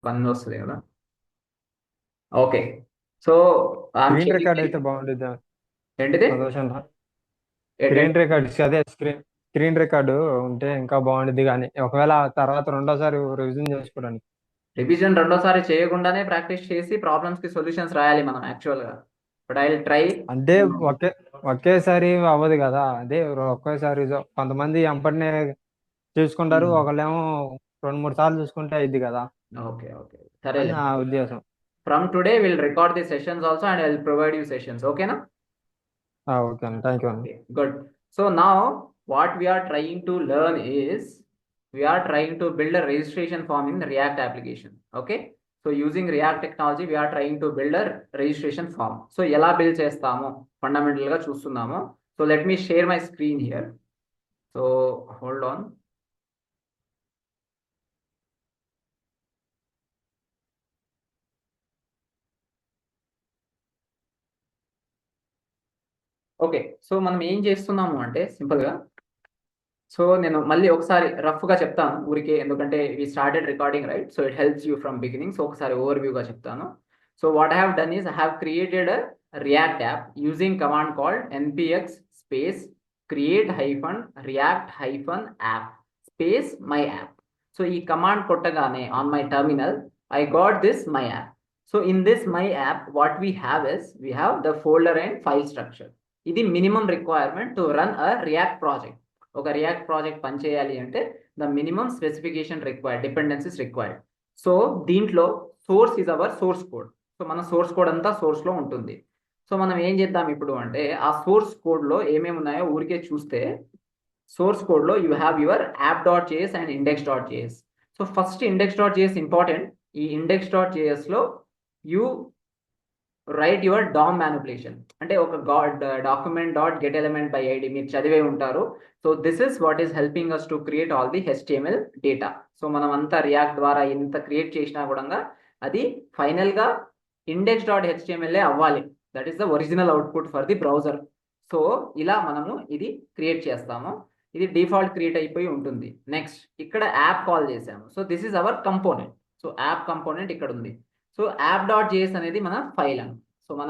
పని వస్తుంది కదా. Okay. So I'm screen sharing record అయితే బాగుంటుంది ఏంటిది ప్రదర్శన. ఏంటంటే స్క్రీన్ రికార్డ్ అదే స్క్రీన్ రికార్డు ఉంటే ఇంకా బాగుంటుంది కానీ ఒకవేళ తర్వాత రెండోసారి రివిజన్ చేసుకోవడానికి. రివిజన్ రెండోసారి చేయకుండానే ప్రాక్టీస్ చేసి ప్రాబ్లమ్స్ కి సొల్యూషన్స్ రాయాలి మనం యాక్చువల్గా. But I will try. అంటే ఒకేసారి అవ్వదు కదా, అదే ఒకేసారి కొంతమంది ఎంపటినే చూసుకుంటారు, ఒకళ్ళేమో రెండు మూడు సార్లు చూసుకుంటే అయింది కదా ఓకే ఓకే అని సరేలే. నా ఉద్దేశం. From today will record the sessions also and I will provide you sessions. ఓకేనా? ఓకే అండి, థ్యాంక్ యూ అండి. Okay, good. So now what we are trying to learn is we are trying to build a registration form in React application. Okay. So using React technology, we are trying to build a registration form. So ఎలా build చేస్తాము fundamental గా చూస్తున్నాము. So let me share my screen here. So hold on. Okay. So మనం ఏం చేస్తున్నాము అంటే simple గా, so నేను మళ్ళీ ఒకసారి రఫ్ గా చెప్తాను ఊరికే, ఎందుకంటే we started recording right, so it helps you from beginning. So ఒకసారి ఓవర్ వ్యూ గా చెప్తాను. So what I have done is I have created a react app using command called npx space create hyphen react hyphen app space my app. So ఈ command కొట్టగానే on my terminal I got this my app. So in this my app what we have is we have the folder and file structure. ఇది minimum requirement to run a React project. ఒక React project పనిచేయాలి అంటే the minimum specification required, dependencies required. So దీంట్లో source is our source code. So మన source code అంతా source లో ఉంటుంది. So మనం ఏం చేద్దాం ఇప్పుడు అంటే ఆ సోర్స్ కోడ్ లో ఏమేమి ఉన్నాయో ఊరికే చూస్తే, సోర్స్ కోడ్ లో you have your app dot JS and index dot JS. So first index dot JS important. ఈ ఇండెక్స్ డాట్ జేఎస్ లో you write your DOM manipulation. అంటే ఒక document dot get element by ID మీరు చదివే ఉంటారు. So this is what is helping us to create all the HTML data. So మనం అంతా react ద్వారా ఇంత క్రియేట్ చేసినా కూడా అది ఫైనల్ గా ఇండెక్స్ డాట్ హెచ్టిఎంఎల్ అవ్వాలి. That is the original output for the browser. So ఇలా మనము ఇది క్రియేట్ చేస్తాము. ఇది డిఫాల్ట్ క్రియేట్ అయిపోయి ఉంటుంది. నెక్స్ట్ ఇక్కడ యాప్ కాల్ చేసాము. So this is hour component. So app component ఇక్కడ ఉంది. సో యాప్ డాట్ జేఎస్ అనేది మన ఫైల్ అని. సో మన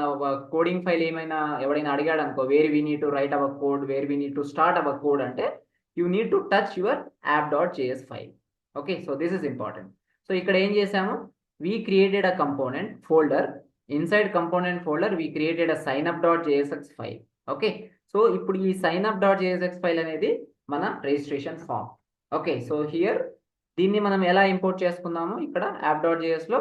కోడింగ్ ఫైల్ ఏమైనా ఎవడైనా అడిగాడు అనుకో, where we need to write our code, where we need to start our code అంటే you need to touch your app dot JS file. Okay, so this is important. So ఇక్కడ ఏం చేసాము, we created a component folder. Inside component folder we created a sign up dot JSX file. Okay, so ఇప్పుడు ఈ sign up dot JSX file అనేది మన registration form. Okay, so here దీన్ని మనం ఎలా ఇంపోర్ట్ చేసుకుందాము, ఇక్కడ యాప్ డాట్ జేఎస్ లో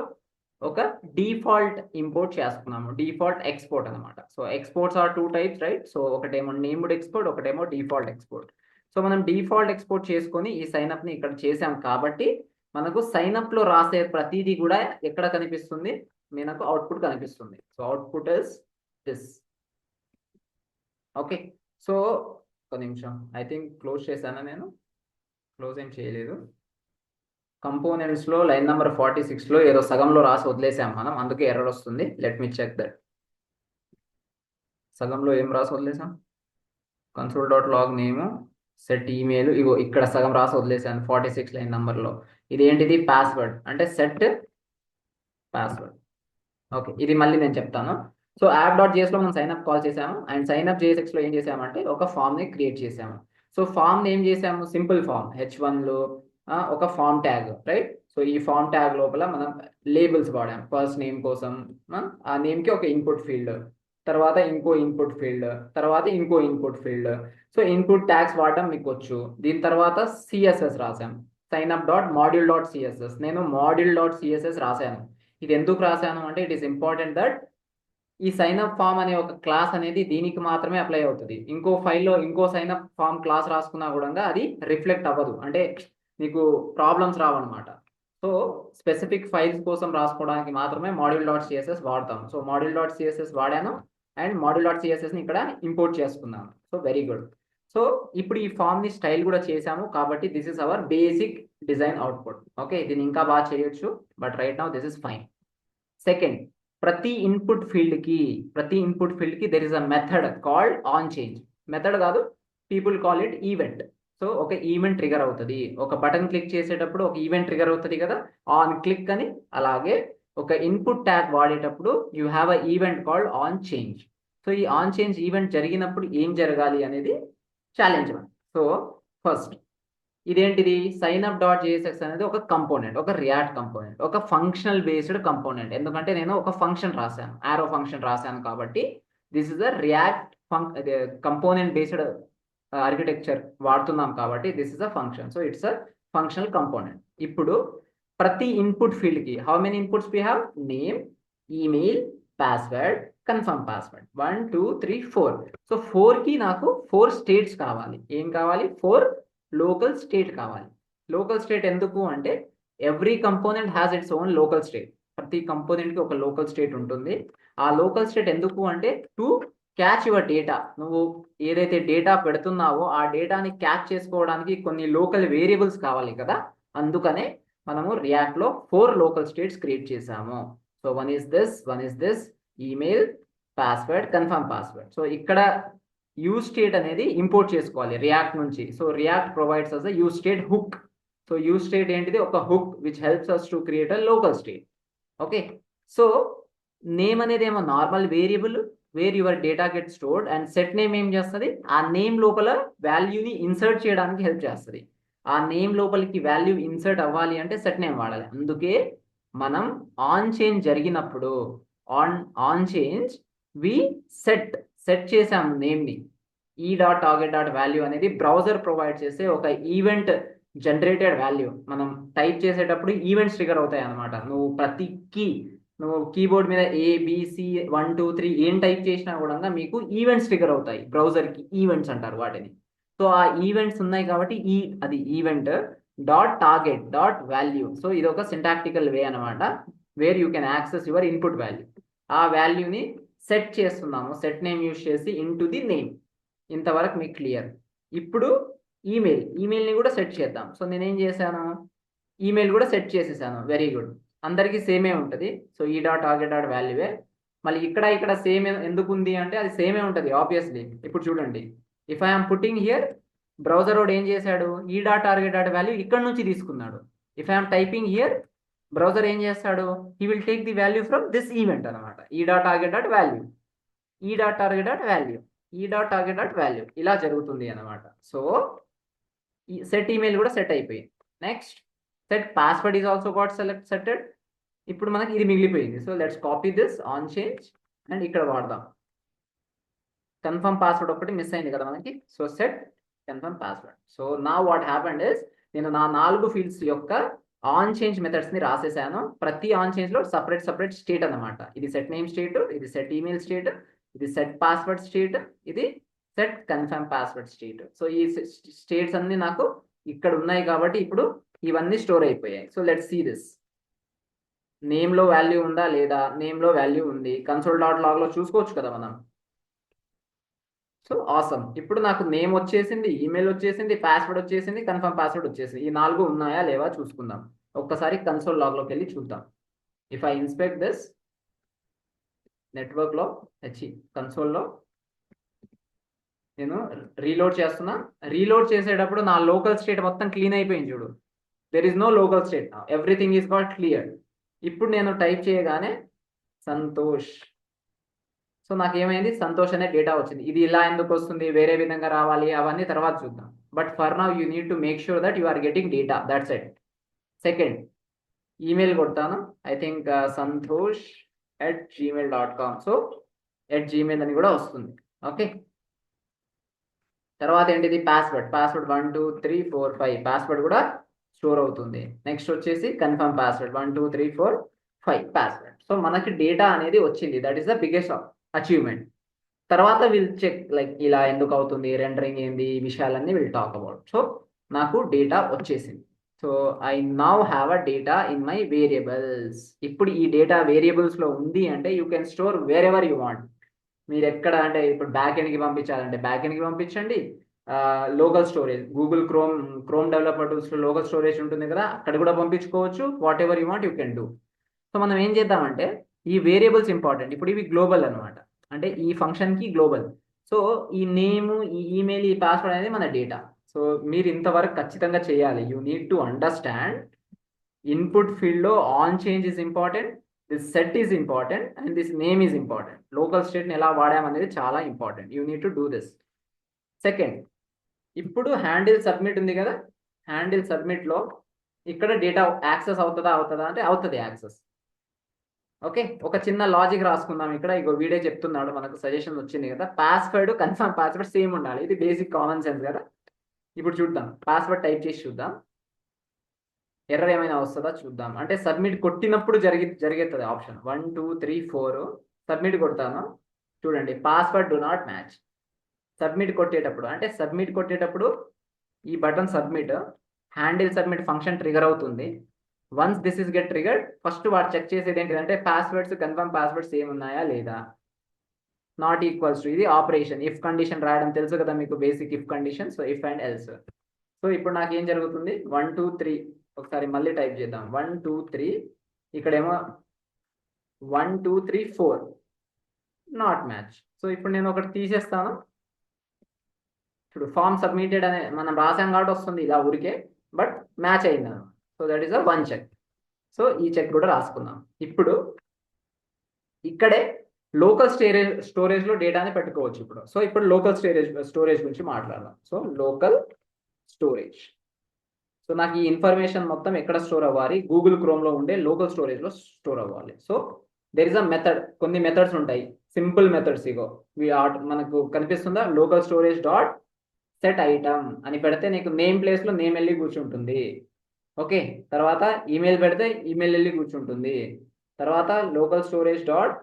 ఒక డిఫాల్ట్ ఇంపోర్ట్ చేసుకున్నాము, డిఫాల్ట్ ఎక్స్పోర్ట్ అనమాట. So exports are two types right. So ఒకటేమో నేమ్డ్ ఎక్స్పోర్ట్, ఒకటేమో డిఫాల్ట్ ఎక్స్పోర్ట్. సో మనం డిఫాల్ట్ ఎక్స్పోర్ట్ చేసుకొని ఈ సైన్అప్ ని ఇక్కడ చేసాం కాబట్టి మనకు సైన్అప్ లో రాసే ప్రతిదీ కూడా ఎక్కడ కనిపిస్తుంది, మనకు అవుట్పుట్ కనిపిస్తుంది. So output is this. Okay, so ఒక నిమిషం, ఐ థింక్ క్లోజ్ చేశానా నేను? క్లోజ్ ఏం చేయలేదు. కంపోనెంట్స్ లో లైన్ నెంబర్ 46 లో ఏదో సగంలో రాసి వదిలేసాం మనం, అందుకే ఎర్రర్ వస్తుంది. Let me check that. సగంలో ఏం రాసి వదిలేసాం, console dot log name set email, ఇగో ఇక్కడ సగం రాసి వదిలేసాను 46 లైన్ నెంబర్లో. ఇది ఏంటిది, పాస్వర్డ్ అంటే సెట్ పాస్వర్డ్. ఓకే, ఇది మళ్ళీ నేను చెప్తాను. సో యాప్ డాట్ జేఎస్ లో మనం సైన్అప్ కాల్ చేసాము అండ్ సైన్అప్ జేఎస్ఎక్స్ లో ఏం చేసామంటే ఒక ఫామ్ ని క్రియేట్ చేసాము. సో ఫామ్ ఏం చేసాము, సింపుల్ ఫామ్ H1 లో ఒక ఫామ్ ట్యాగ్ రైట్. సో ఈ ఫామ్ ట్యాగ్ లోపల మనం లేబుల్స్ వాడాం. ఫస్ట్ నేమ్ కోసం ఆ నేమ్ కి ఒక ఇన్పుట్ ఫీల్డ్, తర్వాత ఇంకో ఇన్పుట్ ఫీల్డ్, తర్వాత ఇంకో input field. So input tags వాడటం మీకు వచ్చు. దీని తర్వాత సిఎస్ఎస్ రాసాం, sign-up dot module dot CSS. నేను మాడ్యూల్ డాట్ సిఎస్ఎస్ రాశాను. ఇది ఎందుకు రాశాను అంటే ఇట్ ఈస్ ఇంపార్టెంట్ దట్ ఈ సైన్అప్ ఫామ్ అనే ఒక క్లాస్ అనేది దీనికి మాత్రమే అప్లై అవుతుంది. ఇంకో ఫైల్లో ఇంకో సైన్అప్ ఫామ్ క్లాస్ రాసుకున్నా కూడా అది రిఫ్లెక్ట్ అవ్వదు, అంటే మీకు ప్రాబ్లమ్స్ రావన్నమాట. సో స్పెసిఫిక్ ఫైల్స్ కోసం రాసుకోవడానికి మాత్రమే మాడ్యూల్ డాట్ సిఎస్ఎస్ వాడతాం. సో మాడ్యూల్ డాట్ సిఎస్ఎస్ వాడాను అండ్ మాడ్యూల్ డాట్ సిఎస్ఎస్ని ఇక్కడ ఇంపోర్ట్ చేసుకున్నాను. So very good. సో ఇప్పుడు ఈ ఫామ్ ని స్టైల్ కూడా చేసాము కాబట్టి this is our basic design output. Okay, దీన్ని ఇంకా బాగా చేయొచ్చు but right now this is fine. Second, ప్రతి ఇన్పుట్ ఫీల్డ్ కి there is a method called on change. Method కాదు, people call it event. So ఒక ఈవెంట్ ట్రిగర్ అవుతుంది. ఒక బటన్ క్లిక్ చేసేటప్పుడు ఒక ఈవెంట్ ట్రిగర్ అవుతుంది కదా, ఆన్ క్లిక్ అని. అలాగే ఒక ఇన్పుట్ ట్యాగ్ వాడేటప్పుడు you have a event called on change. So ఈ ఆన్ చేంజ్ ఈవెంట్ జరిగినప్పుడు ఏం జరగాలి అనేది ఛాలెంజ్. సో ఫస్ట్ ఇదేంటిది, సైన్ అప్ డాట్ జేఎస్ఎక్స్ అనేది ఒక కంపోనెంట్, ఒక రియాక్ట్ కంపోనెంట్, ఒక ఫంక్షనల్ బేస్డ్ కంపోనెంట్. ఎందుకంటే నేను ఒక ఫంక్షన్ రాశాను, ఆరో ఫంక్షన్ రాశాను కాబట్టి this is a react component based architecture వాడుతున్నాం కాబట్టి this is a function. So it's a functional component. ఇప్పుడు ప్రతి ఇన్పుట్ ఫీల్డ్ కి how many inputs we have, name, email, password, confirm password, 1 2 3 4. So 4 కి నాకు 4 స్టేట్స్ కావాలి. ఏం కావాలి, 4 లోకల్ స్టేట్ కావాలి. లోకల్ స్టేట్ ఎందుకు అంటే every component has its own local state. ప్రతి కంపోనెంట్ కి ఒక లోకల్ స్టేట్ ఉంటుంది. ఆ లోకల్ స్టేట్ ఎందుకు అంటే టు క్యాచ్ యువర్ డేటా. నువ్వు ఏదైతే డేటా పెడుతున్నావో ఆ డేటాని క్యాచ్ చేసుకోవడానికి కొన్ని లోకల్ వేరియబుల్స్ కావాలి కదా. అందుకనే మనము రియాక్ట్ లో 4 లోకల్ స్టేట్స్ క్రియేట్ చేసాము. So one is this email, password, confirm password. So ఇక్కడ యూజ్ స్టేట్ అనేది ఇంపోర్ట్ చేసుకోవాలి రియాక్ట్ నుంచి. So React provides us a use state hook. So use state ఏంటిది, ఒక hook which helps us to create a local state. Okay, so name అనేది ఏమో normal variable where your data get stored, and set name ఏం చేస్తుంది, ఆ name లోపల వాల్యూని insert చేయడానికి హెల్ప్ చేస్తుంది. ఆ నేమ్ లోపలికి వాల్యూ ఇన్సర్ట్ అవ్వాలి అంటే సెట్ నేమ్ వాడాలి. అందుకే మనం ఆన్ చేంజ్ జరిగినప్పుడు ఆన్ చేంజ్ వి సెట్ చేసాము నేమ్ని. ఈ డాట్ టార్గెట్ డాట్ వాల్యూ అనేది బ్రౌజర్ ప్రొవైడ్ చేసే ఒక ఈవెంట్ జనరేటెడ్ వాల్యూ. మనం టైప్ చేసేటప్పుడు ఈవెంట్స్ ట్రిగర్ అవుతాయి అనమాట. నువ్వు కీబోర్డ్ మీద ABC 1 2 3 ఏం టైప్ చేసినా కూడా మీకు ఈవెంట్స్ ట్రిగర్ అవుతాయి. బ్రౌజర్కి ఈవెంట్స్ అంటారు వాటిని. సో ఆ ఈవెంట్స్ ఉన్నాయి కాబట్టి అది event dot target dot value. So ఇది ఒక సింటాక్టికల్ వే అనమాట, where you can access your input value. ఆ వాల్యూని సెట్ చేస్తున్నాము, సెట్ నేమ్ యూజ్ చేసి ఇంటూ ది నేమ్. ఇంతవరకు మీకు క్లియర్. ఇప్పుడు ఈమెయిల్ని కూడా సెట్ చేద్దాం. సో నేనేం చేశాను, ఈమెయిల్ కూడా సెట్ చేసేసాను. వెరీ గుడ్, అందరికీ సేమే ఉంటుంది. సో ఈ డాట్ టార్గెట్ డాట్ వాల్యూవే. మళ్ళీ ఇక్కడ సేమ్ ఎందుకు ఉంది అంటే అది సేమే ఉంటుంది ఆబ్వియస్లీ. ఇప్పుడు చూడండి, if I'm putting here, browser వాడు ఏం చేశాడు, ఈ డాట్ టార్గెట్ డాట్ వాల్యూ ఇక్కడ నుంచి తీసుకున్నాడు. If I'm typing here, browser ఏం చేస్తాడు, he will take the value from this event అనమాట. ఈ డాట్ టార్గెట్ డాట్ వాల్యూ, ఈ డాట్ టార్గెట్ డాట్ వాల్యూ, ఈ డాట్ టార్గెట్ డాట్ వాల్యూ, ఇలా జరుగుతుంది అనమాట. సో ఈ సెట్ ఈమెయిల్ కూడా సెట్ అయిపోయింది. Next set password is also got settled. ఇప్పుడు మనకి ఇది మిగిలిపోయింది. So let's copy this on change and ఇక్కడ వాడదాం. కన్ఫర్మ్ పాస్వర్డ్ ఒకటి మిస్ అయింది కదా మనకి. So set confirm password. So నా వాట్ హ్యాపెండ్ ఇస్, నేను నా 4 ఫీల్డ్స్ యొక్క ఆన్ చేంజ్ మెథడ్స్ ని రాసేసాను. ప్రతి ఆన్ చేంజ్ లో సపరేట్ స్టేట్ అనమాట. ఇది సెట్ నేమ్ స్టేట్, ఇది సెట్ ఈమెయిల్ స్టేట్, ఇది సెట్ పాస్వర్డ్ స్టేట్, ఇది set confirm password state. So ఈ స్టేట్స్ అన్ని నాకు ఇక్కడ ఉన్నాయి కాబట్టి ఇప్పుడు ఇవన్నీ స్టోర్ అయిపోయాయి. So let's see this. Name లో వాల్యూ ఉందా లేదా, నేమ్ లో వాల్యూ ఉంది. కన్సోల్ డాట్ లాగ్ లో చూసుకోవచ్చు కదా మనం. సో ఆసమ్, ఇప్పుడు నాకు నేమ్ వచ్చేసింది, ఈమెయిల్ వచ్చేసింది, పాస్వర్డ్ వచ్చేసింది, కన్ఫర్మ్ పాస్వర్డ్ వచ్చేసింది. ఈ 4 ఉన్నాయా లేవా చూసుకుందాం. ఒక్కసారి కన్సోల్ లాగ్ లోకి వెళ్ళి చూద్దాం. If I inspect this network లో కన్సోల్లో నేను రీలోడ్ చేస్తున్నా. రీలోడ్ చేసేటప్పుడు నా లోకల్ స్టేట్ మొత్తం క్లీన్ అయిపోయింది చూడు. There is no local state, everything is got clear. ఇప్పుడు నేను టైప్ చేయగానే సంతోష్, సో నాకు ఏమైంది, సంతోష్ అనే డేటా వచ్చింది. ఇది ఇలా ఎందుకు వస్తుంది, వేరే విధంగా రావాలి, అవన్నీ తర్వాత చూద్దాం. But for now you need to make sure that you are getting data, that's it. Second, email కొడతాను. I think santosh@gmail.com. So @gmail అని కూడా వస్తుంది. ఓకే, తర్వాత ఏంటిది, పాస్వర్డ్ 1 2 3 4 5 పాస్వర్డ్ కూడా స్టోర్ అవుతుంది. నెక్స్ట్ వచ్చేసి కన్ఫర్మ్ పాస్వర్డ్ 1 2 3 4 5 పాస్వర్డ్. సో మనకి డేటా అనేది వచ్చింది. That is the biggest achievement. తర్వాత విల్ చెక్ లైక్ ఇలా ఎందుకు అవుతుంది, రెండరింగ్ ఏంది, ఈ విషయాలన్నీ విల్ టాక్ అబౌట్. సో నాకు డేటా వచ్చేసింది. So I now have a data in my variables. ఇప్పుడు ఈ డేటా వేరియబుల్స్ లో ఉంది అంటే you can store wear ever you want. మీరు ఎక్కడ అంటే ఇప్పుడు బ్యాక్ ఎండ్కి పంపించాలంటే బ్యాక్ ఎండ్కి పంపించండి. Local storage, Google Chrome developer టూల్స్లో లోకల్ స్టోరేజ్ ఉంటుంది కదా, అక్కడ కూడా పంపించుకోవచ్చు. Whatever you want you can do. So మనం ఏం చేద్దామంటే, ఈ వేరియబుల్స్ ఇంపార్టెంట్. ఇప్పుడు ఇవి గ్లోబల్ అనమాట, అంటే ఈ ఫంక్షన్కి గ్లోబల్. సో ఈ నేమ్, ఈ ఈమెయిల్, ఈ పాస్వర్డ్ అనేది మన డేటా. సో మీరు ఇంతవరకు ఖచ్చితంగా చేయాలి. You need to understand input ఫీల్డ్లో on change is important, this set is important and this name is important. Local స్టేట్ని ఎలా వాడామనేది చాలా important. You need to do this. Second, ఇప్పుడు హ్యాండిల్ సబ్మిట్ ఉంది కదా, హ్యాండిల్ సబ్మిట్లో ఇక్కడ డేటా యాక్సెస్ అవుతుందా అంటే అవుతుంది యాక్సెస్. ఓకే, ఒక చిన్న లాజిక్ రాసుకుందాం ఇక్కడ. ఇగో వీడే చెప్తున్నాడు, మనకు సజెషన్ వచ్చింది కదా, పాస్వర్డ్ కన్ఫర్మ్ పాస్వర్డ్ సేమ్ ఉండాలి. ఇది బేసిక్ కామన్ సెన్స్ కదా. ఇప్పుడు చూద్దాం, పాస్వర్డ్ టైప్ చేసి చూద్దాం, ఎర్రర్ ఏమైనా వస్తుందా చూద్దాం. అంటే సబ్మిట్ కొట్టినప్పుడు జరిగేస్తుంది ఆప్షన్ 1 2 3 4. సబ్మిట్ కొడతాను, చూడండి password do not match. Submit కొట్టేటప్పుడు ఈ button submit, handle submit function trigger అవుతుంది. Once this is get triggered, first వాడు చెక్ చేసేది ఏంటిదంటే పాస్వర్డ్స్ కన్ఫర్మ్ పాస్వర్డ్స్ సేమ్ ఉన్నాయా లేదా. నాట్ ఈక్వల్స్ టు, ఇది ఆపరేషన్ ఇఫ్ కండిషన్ రాయడం తెలుసు కదా మీకు, basic if condition. So if and else. So ఇప్పుడు నాకు ఏం జరుగుతుంది, 1 2 3, ఒకసారి మళ్ళీ టైప్ చేద్దాం, 1 2 3, ఇక్కడేమో 1 2 3 4 నాట్ మ్యాచ్. సో ఇప్పుడు నేను ఒకటి తీసేస్తాను, ఇప్పుడు ఫామ్ సబ్మిటెడ్ అనే మనం రాసాం కాబట్టి వస్తుంది ఇలా ఊరికే, బట్ మ్యాచ్ అయింది. So that is a one check. So ఈ చెక్ కూడా రాసుకుందాం. ఇప్పుడు ఇక్కడే లోకల్ స్టోరేజ్లో డేటాని పెట్టుకోవచ్చు ఇప్పుడు. సో ఇప్పుడు లోకల్ స్టోరేజ్ గురించి మాట్లాడదాం. So local storage. సో నాకు ఈ ఇన్ఫర్మేషన్ మొత్తం ఎక్కడ స్టోర్ అవ్వాలి, గూగుల్ క్రోమ్లో ఉండే లోకల్ స్టోరేజ్లో స్టోర్ అవ్వాలి. So there is a method, కొన్ని మెథడ్స్ ఉంటాయి, సింపుల్ మెథడ్స్. ఇగో మనకు కనిపిస్తుందా, local storage dot set item అని పెడితే నీకు నేమ్ ప్లేస్లో నేమ్ వెళ్ళి కూర్చుంటుంది. ఓకే, తర్వాత ఈమెయిల్ పెడితే ఈమెయిల్ వెళ్ళి కూర్చుంటుంది. తర్వాత local storage dot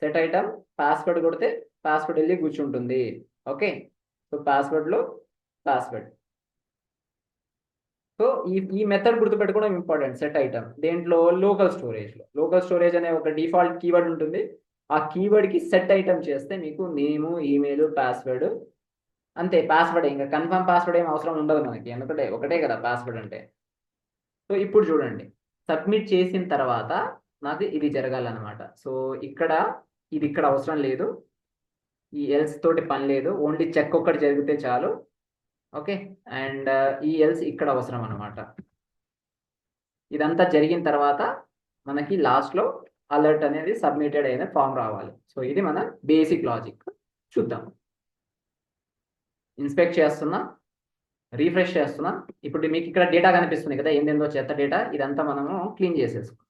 set item password కొడితే పాస్వర్డ్ వెళ్ళి కూర్చుంటుంది. ఓకే, సో పాస్వర్డ్లో పాస్వర్డ్. సో ఈ మెథడ్ గుర్తుపెట్టుకోవడం ఇంపార్టెంట్. సెట్ ఐటమ్ దేంట్లో, లోకల్ స్టోరేజ్ అనే ఒక డిఫాల్ట్ కీవర్డ్ ఉంటుంది. ఆ కీవర్డ్కి సెట్ ఐటమ్ చేస్తే మీకు నేము, ఈమెయిల్, పాస్వర్డ్, అంతే. పాస్వర్డ్ ఇంకా కన్ఫర్మ్ పాస్వర్డ్ ఏం అవసరం ఉండదు మనకి, ఎందుకంటే ఒకటే కదా పాస్వర్డ్ అంటే. సో ఇప్పుడు చూడండి, సబ్మిట్ చేసిన తర్వాత నాది ఇది జరగాలన్నమాట. సో ఇక్కడ అవసరం లేదు, ఈ ఎల్స్ తోటి పని లేదు, ఓన్లీ చెక్ ఒక్కటి జరిగితే చాలు. ఓకే, అండ్ ఈ ఎల్స్ ఇక్కడ అవసరం అనమాట. ఇదంతా జరిగిన తర్వాత మనకి లాస్ట్లో అలర్ట్ అనేది సబ్మిటెడ్ అయిన ఫామ్ రావాలి. సో ఇది మన బేసిక్ లాజిక్. చూద్దాం, ఇన్స్పెక్ట్ చేస్తున్నా, రీఫ్రెష్ చేస్తున్నా. ఇప్పుడు మీకు ఇక్కడ డేటా కనిపిస్తుంది కదా, ఏందేందో చెత్త డేటా, ఇదంతా మనము క్లీన్ చేసేసుకున్నాం.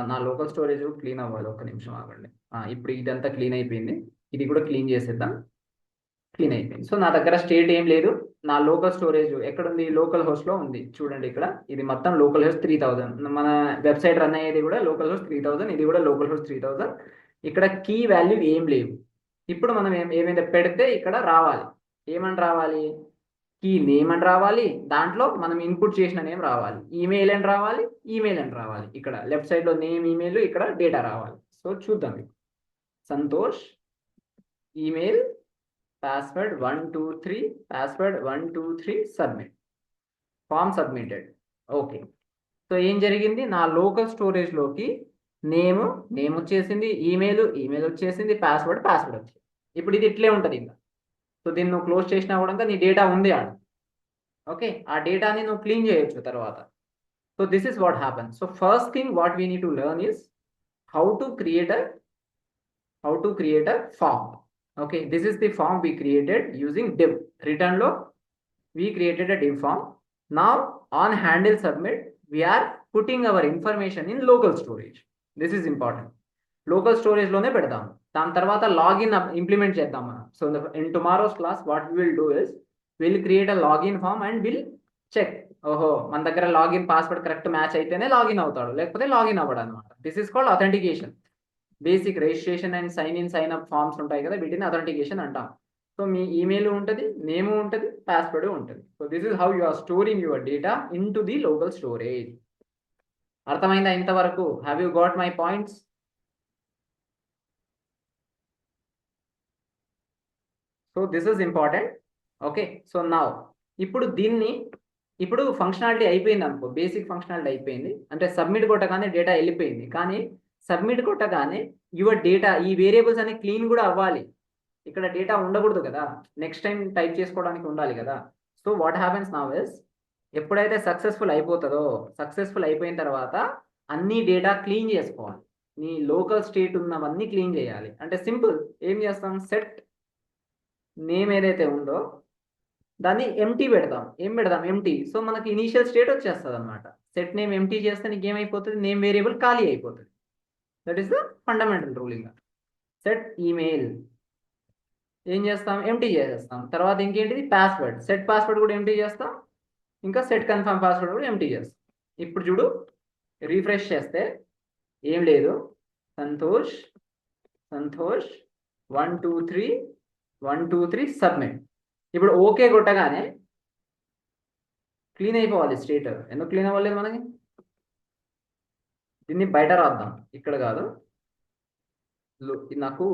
నా లోకల్ స్టోరేజ్ క్లీన్ అవ్వాలి, ఒక్క నిమిషం ఆగండి. ఇప్పుడు ఇదంతా క్లీన్ అయిపోయింది, ఇది కూడా క్లీన్ చేసేద్దాం. క్లీన్ అయిపోయింది. సో నా దగ్గర స్టేట్ ఏం లేదు, నా లోకల్ స్టోరేజ్ ఎక్కడుంది, లోకల్ హోస్ట్లో ఉంది. చూడండి ఇక్కడ ఇది మొత్తం లోకల్ హోస్ట్ 3000. మన వెబ్సైట్ రన్ అయ్యేది కూడా లోకల్ హోస్ట్ 3000, ఇది కూడా లోకల్ హోస్ట్ 3000. ఇక్కడ కీ వాల్యూ ఏం లేవు. ఇప్పుడు మనం ఏమైనా పెడితే ఇక్కడ రావాలి, ఏమని రావాలి, కీ నేమ్ అని రావాలి, దాంట్లో మనం ఇన్పుట్ చేసిన నేమ్ రావాలి, ఈమెయిల్ అని రావాలి. ఇక్కడ లెఫ్ట్ సైడ్లో నేమ్, ఈమెయిల్, ఇక్కడ డేటా రావాలి. సో చూద్దాం, Santosh email, password 1 2 3, password 1 2 3, submit, form submitted. Okay, so ఏం జరిగింది, నా లోకల్ స్టోరేజ్లోకి నేమ్ వచ్చేసింది, ఈమెయిల్ వచ్చేసింది, పాస్వర్డ్ వచ్చింది. ఇప్పుడు ఇది ఇట్లే ఉంటుంది ఇంకా. సో దీన్ని నువ్వు క్లోజ్ చేసినా కూడా నీ డేటా ఉంది ఆడ. ఓకే, ఆ డేటాని నువ్వు క్లీన్ చేయొచ్చు తర్వాత. So this is what happen. So first thing what we need to learn is how to create a form. Okay, this is the form we created using div. Return lo we created a div form. Now on handle submit we are putting our information in local storage. This is important. Local storage lone pedadam, dan tarvata login implement cheddam manam. So in tomorrow's class what we will do is we'll create a login form and we'll check, oho మన దగ్గర login password correct match అయితేనే login అవుతాడు, లేకపోతే login అవ్వడు అనమాట. This is called authentication. Basic registration and sign up forms ఉంటాయి కదా, వీటిని అథెంటికేషన్ అంటాం. సో మీ ఈమెయిల్ ఉంటుంది, నేమ్ ఉంటుంది, పాస్వర్డ్ ఉంటుంది. So this is how you are storing your data in to the local storage. అర్థమైందా ఇంతవరకు? Have you got my points? So this is important. Okay, so now ఇప్పుడు functionality అయిపోయింది అనుకో, basic functionality అయిపోయింది, అంటే submit కొట్టగానే data వెళ్ళిపోయింది. కానీ సబ్మిట్ కొట్టగానే యువర్ డేటా, ఈ వేరియబుల్స్ అన్ని క్లీన్ కూడా అవ్వాలి. ఇక్కడ డేటా ఉండకూడదు కదా, నెక్స్ట్ టైం టైప్ చేసుకోవడానికి ఉండాలి కదా. So what happens now is, ఎప్పుడైతే సక్సెస్ఫుల్ అయిపోతుందో, సక్సెస్ఫుల్ అయిపోయిన తర్వాత అన్ని డేటా క్లీన్ చేసుకోవాలి. నీ లోకల్ స్టేట్ ఉన్నవన్నీ క్లీన్ చేయాలి. అంటే సింపుల్, ఏం చేస్తాం, సెట్ నేమ్ ఏదైతే ఉందో దాన్ని ఎంటీ పెడతాం. ఏం పెడదాం, ఎంటీ. సో మనకి ఇనీషియల్ స్టేట్ వచ్చేస్తుంది అనమాట. సెట్ నేమ్ ఎంటీ చేస్తే నీకు ఏమైపోతుంది, నేమ్ వేరియబుల్ ఖాళీ అయిపోతుంది. That is the fundamental ruling. Set email ఏం చేస్తాం, ఎంటీ చేసేస్తాం. తర్వాత ఇంకేంటిది, పాస్వర్డ్. సెట్ పాస్వర్డ్ కూడా ఎంటీ చేస్తాం. ఇంకా సెట్ కన్ఫర్మ్ పాస్వర్డ్ కూడా ఎంటీ చేస్తాం. ఇప్పుడు చూడు, రీఫ్రెష్ చేస్తే ఏం లేదు, సంతోష్ సంతోష్ 1 2 3 1 2 3 సబ్మిట్. ఇప్పుడు ఓకే కొట్టగానే క్లీన్ అయిపోవాలి స్టేట్. ఎందుకు క్లీన్ అవ్వలేదు మనకి, దీన్ని బయట రాద్దాం, ఇక్కడ కాదు. ఇది నాకు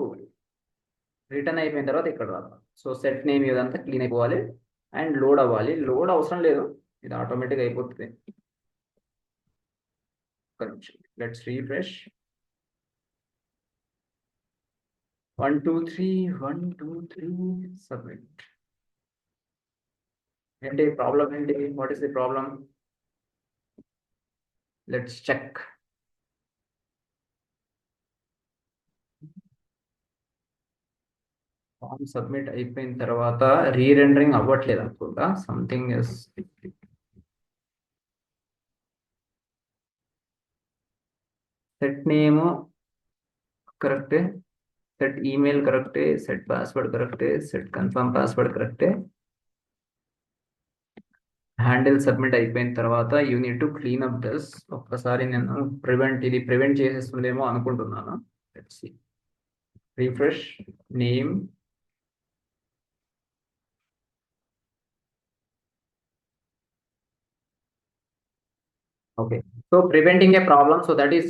రిటర్న్ అయిపోయిన తర్వాత ఇక్కడ రాద్దాం. సో సెట్ నేమ్ ఇదంతా క్లీన్ అయిపోవాలి అండ్ లోడ్ అవ్వాలి. లోడ్ అవసరం లేదు, ఇది ఆటోమేటిక్ అయిపోతుంది. Let's refresh. 1 2 3 1 2 3 సబ్మిట్. ఏంటి ప్రాబ్లం, ఏంటి, what is the problem? Let's check. Form submit అయిపోయిన తర్వాత రీరెండరింగ్ అవ్వట్లేదు అనుకుంటా, సంథింగ్ ఇస్. సెట్ నేమ్ కరెక్టే, సెట్ ఈమెయిల్ కరెక్టే, సెట్ పాస్వర్డ్ కరెక్టే, సెట్ కన్ఫర్మ్ పాస్వర్డ్ కరెక్టే. హ్యాండిల్ సబ్మిట్ అయిపోయిన తర్వాత you need to clean up this. ఒక్కసారి నేను ఇది ప్రివెంట్ చేసేస్తుందేమో అనుకుంటున్నాను. Let's see. Refresh name. Okay, so preventing a problem. So that is,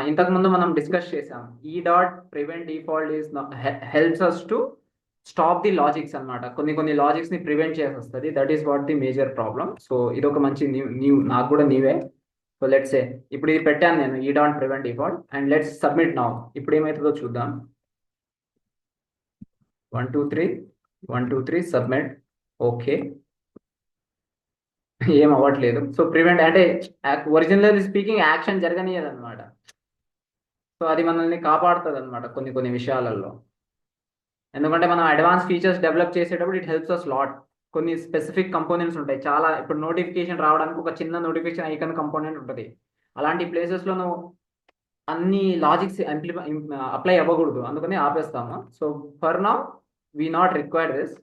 ఇంతకు ముందు మనం డిస్కస్ చేసాం, ఈ dot prevent default is helps us to stop the logics అనమాట. కొన్ని లాజిక్స్ ని ప్రివెంట్ చేసి వస్తుంది. That is what the major problem. So ఇది ఒక మంచి న్యూ నాకు కూడా న్యూవే. సో లెట్స్ సే ఇప్పుడు ఇది పెట్టాను నేను, ఈ dot prevent default, and let's submit now. ఇప్పుడు ఏమవుతుందో చూద్దాం. 1 2 3 1 2 3 సబ్మిట్. ఓకే, ఏం అవ్వట్లేదు. సో ప్రివెంట్ అంటే ఒరిజినల్ స్పీకింగ్ యాక్షన్ జరగనియదు అనమాట. సో అది మనల్ని కాపాడుతుంది అనమాట కొన్ని విషయాలలో. ఎందుకంటే మనం అడ్వాన్స్ ఫీచర్స్ డెవలప్ చేసేటప్పుడు ఇట్ హెల్ప్స్ అస్ లాట్. కొన్ని స్పెసిఫిక్ కంపోనెంట్స్ ఉంటాయి చాలా. ఇప్పుడు నోటిఫికేషన్ రావడానికి ఒక చిన్న నోటిఫికేషన్ ఐకాన్ కంపోనెంట్ ఉంటుంది. అలాంటి ప్లేసెస్లో నువ్వు అన్ని లాజిక్స్ అప్లై అవ్వకూడదు, అందుకని ఆపేస్తాము. So for now we not required this.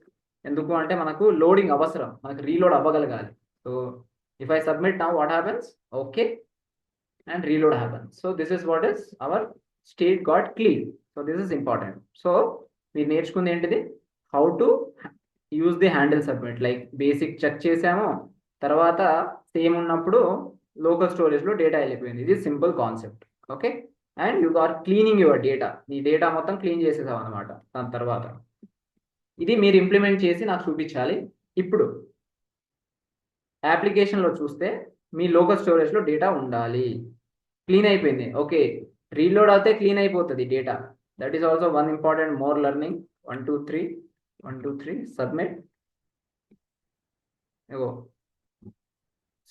ఎందుకు అంటే మనకు లోడింగ్ అవసరం, మనకు రీలోడ్ అవ్వగలగాలి. So if I submit now, what happens, okay, and reload happens. So this is what is our state got clean. So this is important. So we నేర్చుకుంది ఏంటిది, how to use the handle submit. Like basic check చేసాము, తర్వాత same ఉన్నప్పుడు local storage లో data వెళ్ళిపోయింది. ఇది simple concept. Okay, and you are cleaning your data. నీ data మొత్తం క్లీన్ చేసేసావు అనమాట. దాని తర్వాత ఇది మీరు ఇంప్లిమెంట్ చేసి నాకు చూపించాలి. ఇప్పుడు అప్లికేషన్లో చూస్తే మీ లోకల్ స్టోరేజ్లో డేటా ఉండాలి. క్లీన్ అయిపోయింది, ఓకే, రీలోడ్ అయితే క్లీన్ అయిపోతుంది data. That is also one important more learning. 1 2 3 1 2 3 submit.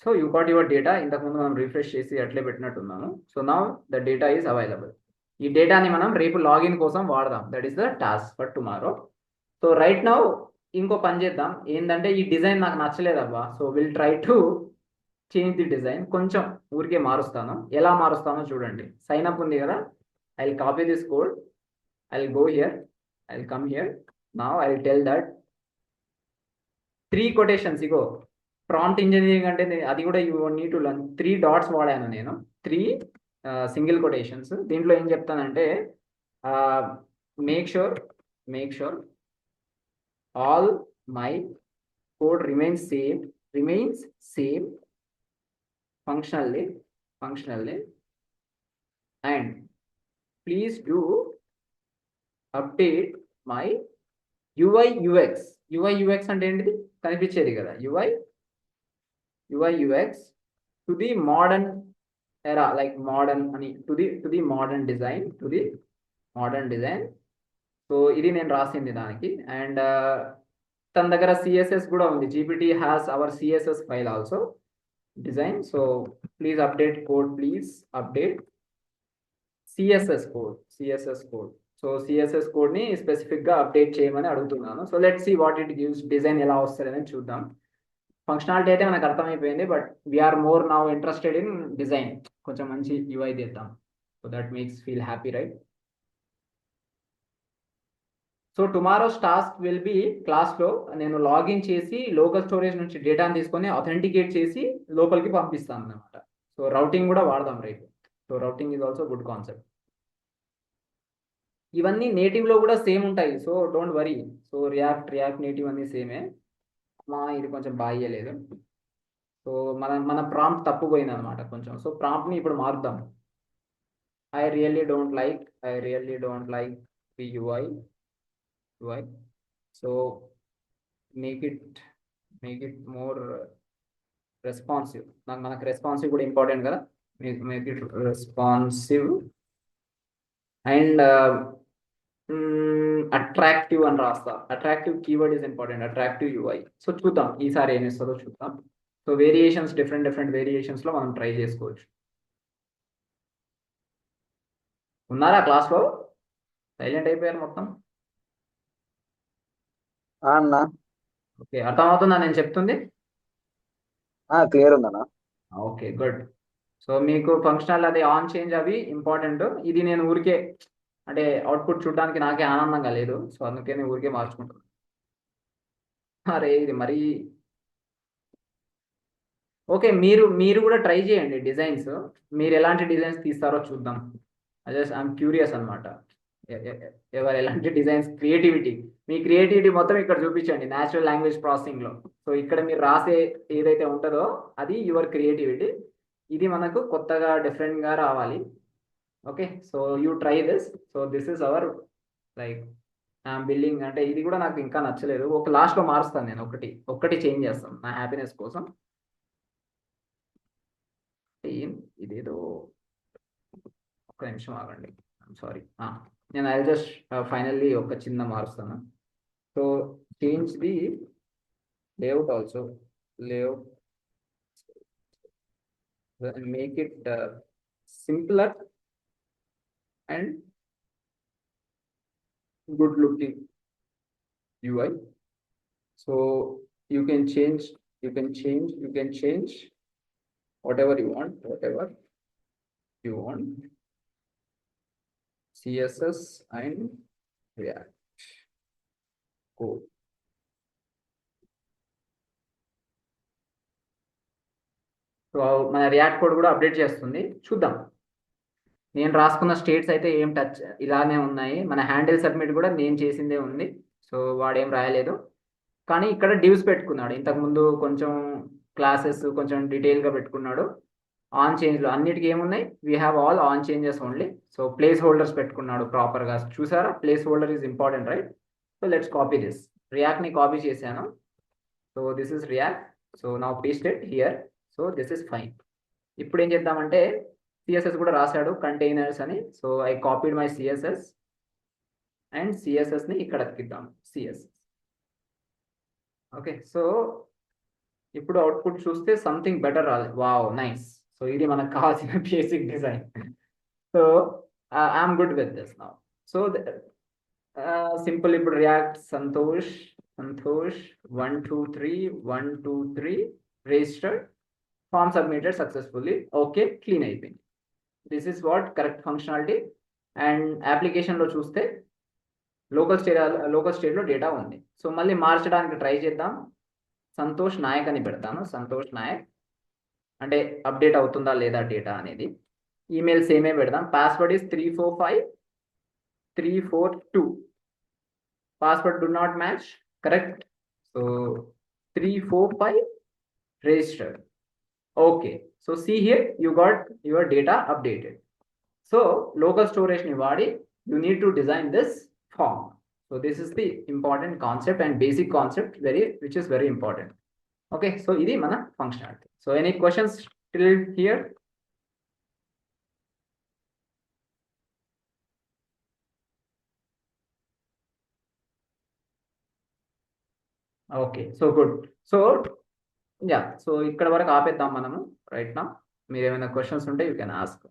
So you got your data. ఇంతకుముందు మనం రిఫ్రెష్ చేసి అట్లే పెట్టినట్టున్నాను. So now the data is available. ఈ డేటాని మనం రేపు లాగిన్ కోసం వాడదాం. That is the task for tomorrow. So right now ఇంకో పని చేద్దాం. ఏంటంటే ఈ డిజైన్ నాకు నచ్చలేదబ్బా. So will try to change the design. కొంచెం ఊరికే మారుస్తాను. ఎలా మారుస్తానో చూడండి. సైన్ అప్ ఉంది కదా, I will copy this code, I will go here, I will come here. Now I will tell that 3 quotations. Ego prompt engineering అంటే అది కూడా you need to learn. 3 dots వాడాను నేను, 3 సింగిల్ కొటేషన్స్. దీంట్లో ఏం చెప్తానంటే make sure all my code remains same functionally, and please do update my UI UX అంటే ఏంటిది కనిపించేది కదా, UI UX to the modern era, like modern అని, to the modern design, so ఇది నేను రాసింది దానికి. అండ్ తన దగ్గర సిఎస్ఎస్ కూడా ఉంది. GPT has our CSS file also design. So please update code, please update CSS code. So CSS కోడ్ని స్పెసిఫిక్గా అప్డేట్ చేయమని అడుగుతున్నాను. So let's see what it gives, design ఎలా వస్తుంది అనేది చూద్దాం. ఫంక్షనాలిటీ అయితే మనకు అర్థమైపోయింది, but we're more now interested in design. కొంచెం మంచి యూఐ తీద్దాం. So that makes feel happy, right? So tomorrow's task will be, క్లాస్లో నేను లాగిన్ చేసి లోకల్ స్టోరేజ్ నుంచి డేటాను తీసుకొని అథెంటికేట్ చేసి లోపలికి పంపిస్తాను అనమాట. సో రౌటింగ్ కూడా వాడదాం right. So routing is also good concept. ఇవన్నీ నేటివ్లో కూడా సేమ్ ఉంటాయి, so don't worry. So React Native అన్నీ సేమే. ఇది కొంచెం బాగాలేదు. సో మన ప్రాంప్ట్ తప్పుపోయింది అనమాట కొంచెం. సో ప్రాంప్ట్ని ఇప్పుడు మారుద్దాం. I really don't like the UI. So make it more responsive. మనకు రెస్పాన్సివ్ కూడా ఇంపార్టెంట్ కదా. Make it responsive and attractive అని రాస్తా. Attractive keyword is important, attractive UI. So చూద్దాం ఈసారి ఏమి ఇస్తుందో చూద్దాం. సో వేరియేషన్స్, డిఫరెంట్ వేరియేషన్స్లో మనం ట్రై చేసుకోవచ్చు. ఉన్నారా క్లాస్లో? సైలెంట్ అయిపోయారు మొత్తం. అన్న ఓకే, అర్థమవుతుందా నేను చెప్తుంది? క్లియర్ ఉందన్నా. Okay, good. సో మీకు ఫంక్షనల్ అది ఆన్ చేంజ్ అవి ఇంపార్టెంట్. ఇది నేను ఊరికే అంటే అవుట్పుట్ చూడడానికి నాకే ఆనందంగా లేదు, సో అందుకే నేను ఊరికే మార్చుకుంటున్నాను. అరే ఇది మరి ఓకే. మీరు కూడా ట్రై చేయండి డిజైన్స్. మీరు ఎలాంటి డిజైన్స్ తీస్తారో చూద్దాం. ఐఎమ్ క్యూరియస్ అనమాట. ఎవరు ఎలాంటి డిజైన్స్, మీ క్రియేటివిటీ మొత్తం ఇక్కడ చూపించండి న్యాచురల్ లాంగ్వేజ్ ప్రాసెసింగ్లో. సో ఇక్కడ మీరు రాసే ఏదైతే ఉంటుందో అది యువర్ క్రియేటివిటీ. ఇది మనకు కొత్తగా డిఫరెంట్గా రావాలి. Okay, so you try this. So this is hour like building. అంటే ఇది కూడా నాకు ఇంకా నచ్చలేదు. ఒక లాస్ట్లో మారుస్తాను నేను, ఒక్కటి చేంజ్ చేస్తాను నా హ్యాపీనెస్ కోసం. ఇదేదో ఒక్క నిమిషం ఆగండి, సారీ. నేను ఐ జస్ట్ ఫైనల్లీ ఒక చిన్న మారుస్తాను. So change the layout also, layout make it simpler and good looking UI. So you can change whatever you want, CSS and React code. So మన రియాక్ట్ కోడ్ కూడా update చేస్తుంది, చూద్దాం. నేను రాసుకున్న states అయితే ఏం టచ్ ఇలానే ఉన్నాయి. మన హ్యాండిల్ సబ్మిట్ కూడా నేను చేసిందే ఉంది, సో వాడేం రాయలేదు. కానీ ఇక్కడ డివ్స్ పెట్టుకున్నాడు. ఇంతకుముందు కొంచెం క్లాసెస్ కొంచెం డీటెయిల్గా పెట్టుకున్నాడు. ఆన్ చేంజ్లో అన్నిటికీ ఏమున్నాయి, we have all on changes only. So placeholders పెట్టుకున్నాడు ప్రాపర్గా. చూసారా, placeholder is important, right? So let's copy this. రియాక్ట్ని కాపీ చేశాను. So this is React. So now paste it here. So this is fine. ఇప్పుడు ఏం చేద్దామంటే CSS కూడా రాశాడు కంటైనర్స్ అని. So I copied my CSS and సిఎస్ఎస్ని ఇక్కడ అతికిద్దాం, సిఎస్ఎస్. ఓకే, సో ఇప్పుడు అవుట్పుట్ చూస్తే సంథింగ్ బెటర్ రాలేదు. Wow, nice. సో ఇది మనకు కావాల్సిన basic design. So I'm good with this now. So simple. ఇప్పుడు React Santosh 1 2 3 registered, form submitted successfully. Okay, clean అయిపోయింది. This is what correct functionality. And అప్లికేషన్లో చూస్తే లోకల్ స్టేట్లో డేటా ఉంది. సో మళ్ళీ మార్చడానికి ట్రై చేద్దాం. సంతోష్ నాయక్ అని పెడతాను. సంతోష్ నాయక్ అంటే అప్డేట్ అవుతుందా లేదా డేటా అనేది. ఈమెయిల్ సేమే పెడదాం. Password is 345342. Password do not match, correct. So 345 registered. Okay, so see here, you got your data updated. So local storage ni vaadi you need to design this form. So this is the important concept and basic concept which is very important. Okay, so idi mana functionality. So any questions till here? Okay, so good. So yeah, so ఇక్కడ వరకు ఆపేద్దాం మనము right నా. మీరు ఏమైనా questions ఉంటే you can ask.